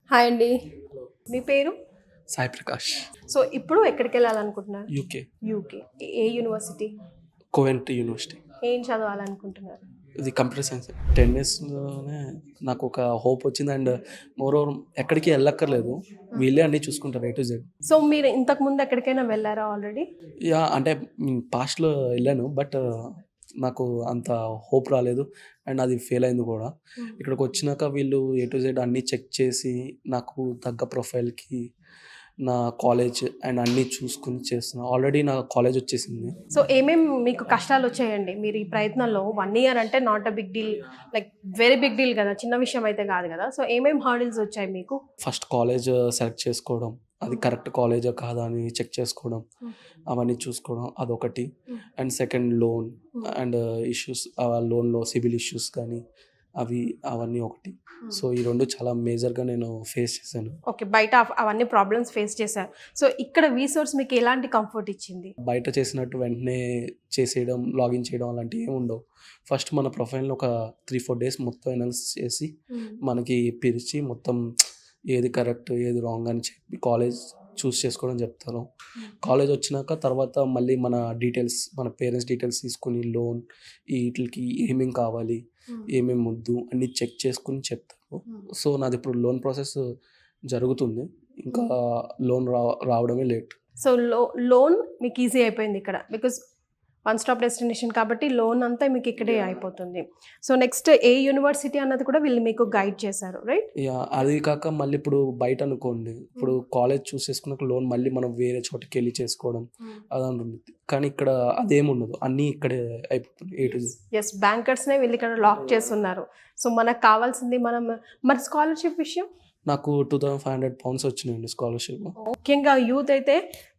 Hi అండి. మీ పేరు? Sai Prakash. So ఇప్పుడు ఎక్కడికెళ్ళాలనుకుంటున్నారు? యూకే. యూకే. ఏ యూనివర్సిటీ? కోవెంట్ యూనివర్సిటీ. ఏం చదవాలనుకుంటున్నారు? ఇది కంప్యూటర్ సైన్స్. 10 డేస్‌లోనే నాకొక హోప్ వచ్చింది. అండ్ మోరోవర్ ఎక్కడికి ఎళ్ళక్కర్లేదు. వీళ్ళే అన్నీ చూసుకుంటారు ఏ టు జెడ్. సో మీరు ఇంతకుముందు ఎక్కడికైనా వెళ్లారా ఆల్రెడీ? యాహ్! అంటే పాస్ట్‌లో ఎళ్ళాను. బట్ నాకు అంత హోప్ రాలేదు. అండ్ అది ఫెయిల్ అయింది కూడా. ఇక్కడికొచ్చినాక వీళ్ళు ఏ టు జెడ్ అన్నీ చెక్ చేసి నాకు తగ్గ ప్రొఫైల్‌కి నా కాలేజ్ అండ్ అన్నీ చూసుకొని చేస్తున్నా. ఆల్రెడీ నా కాలేజ్ వచ్చేసింది. సో ఏమేం మీకు కష్టాలొచ్చాయండి? మీరు ఈ ప్రయత్నంలో 1 ఇయర్ అంటే not a big deal. Like very big deal కదా! చిన్న విషయం అయితే కాదు కదా! సో ఏమేం హర్డిల్స్ వచ్చాయి మీకు? ఫస్ట్ కాలేజ్ సెలెక్ట్ చేసుకోవడం, అది కరెక్ట్ కాలేజా కాదా అని చెక్ చేసుకోవడం, అవన్నీ చూసుకోవడం అదొకటి. And second loan and issues, లోన్‌లో సిబిల్ ఇష్యూస్ కానీ అవన్నీ ఒకటి. సో ఈ 2 చాలా మేజర్‌గా నేను ఫేస్ చేశాను. ఓకే. బయట అవన్నీ ప్రాబ్లమ్స్ ఫేస్ చేశారు. సో ఇక్కడ వీసోర్స్ మీకు ఎలాంటి కంఫర్ట్ ఇచ్చింది? బయట చేసినట్టు వెంటనే చేసేయడం, లాగిన్ చేయడం అలాంటివి ఏమి ఉండవు. ఫస్ట్ మన ప్రొఫైల్‌ని ఒక 3, 4 డేస్ మొత్తం అనాలిసిస్ చేసి మనకి పిలిచి మొత్తం ఏది కరెక్ట్, ఏది రాంగ్ అని చెప్పి కాలేజ్ చూస్ చేసుకోవడం చెప్తారు. కాలేజ్ వచ్చినాక తర్వాత మళ్ళీ మన డీటెయిల్స్, మన పేరెంట్స్ డీటెయిల్స్ తీసుకొని లోన్ వీటికి ఏమేం కావాలి, ఏమేమి వద్దు అన్నీ చెక్ చేసుకొని చెప్తారు. సో నాది ఇప్పుడు లోన్ ప్రాసెస్ జరుగుతుంది. ఇంకా లోన్ రావడమే లేట్. సో లోన్ మీకు ఈజీ అయిపోయింది ఇక్కడ. బికాజ్ వన్ స్టాప్ డెస్టినేషన్ కాబట్టి లోన్ అంతా మీకు ఇక్కడే అయిపోతుంది. సో నెక్స్ట్ ఏ యూనివర్సిటీ అన్నది కూడా వీళ్ళు మీకు గైడ్ చేశారు, రైట్? యాహ్! అది కాక మళ్ళీ ఇప్పుడు బయట అనుకోండి, ఇప్పుడు కాలేజ్ చూస్ చేసుకున్నాక లోన్ మళ్ళీ మనం వేరే చోటుకెళ్ళి చేసుకోవడం అదని ఉంటుంది. కానీ ఇక్కడ అదేముండదు. అన్నీ ఇక్కడే అయిపోతుంది ఏ టు జెడ్. ఎస్, బ్యాంకర్స్నే వీళ్ళు ఇక్కడ లాక్ చేస్తున్నారు. సో మనకు కావాల్సింది మరి స్కాలర్షిప్ విషయం? నాకు £2,500 వచ్చినాయండి స్కాలర్షిప్. ముఖ్యంగా యూత్ అయితే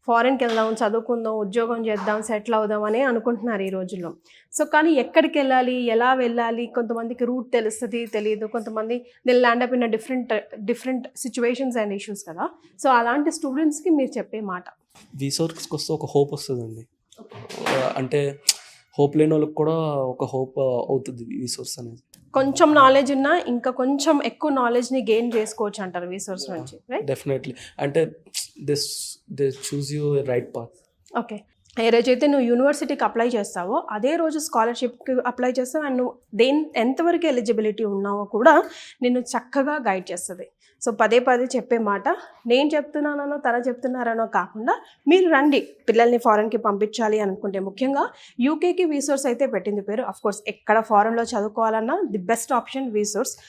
ఫారెన్కి వెళ్దాం, చదువుకుందాం, ఉద్యోగం చేద్దాం, సెటిల్ అవుదాం అని అనుకుంటున్నారు ఈ రోజుల్లో. సో కానీ ఎక్కడికి వెళ్ళాలి, ఎలా వెళ్ళాలి, కొంతమందికి రూట్ తెలుస్తుంది, తెలియదు. కొంతమంది they land up in different situations and issues కదా. సో అలాంటి స్టూడెంట్స్కి మీరు చెప్పే మాట? వీసోర్స్కి వస్తే ఒక హోప్ వస్తుందండి. అంటే హోప్ లేని వాళ్ళకి కూడా ఒక హోప్ అవుతుంది వీసోర్స్ అనేది. కొంచెం నాలెడ్జ్ ఉన్నా ఇంకా కొంచెం ఎక్కువ నాలెడ్జ్ని గెయిన్ చేసుకోవచ్చు అంటారు రీసోర్స్ నుంచి, రైట్? డెఫినెట్లీ. అంటే they choose you right path. Okay. ఏ రోజైతే నువ్వు యూనివర్సిటీకి అప్లై చేస్తావో అదే రోజు స్కాలర్షిప్కి అప్లై చేస్తావు. అండ్ నువ్వు ఎంతవరకు ఎలిజిబిలిటీ ఉన్నావో కూడా నిన్ను చక్కగా గైడ్ చేస్తుంది. సో పదే చెప్పే మాట, నేను చెప్తున్నానో తన చెప్తున్నారనో కాకుండా మీరు రండి, పిల్లల్ని ఫారెన్కి పంపించాలి అనుకుంటే. ముఖ్యంగా యూకేకి వీసోర్స్ అయితే పెట్టింది పేరు. అఫ్కోర్స్ ఎక్కడ ఫారెన్లో చదువుకోవాలన్నా ది బెస్ట్ ఆప్షన్ వీసోర్స్.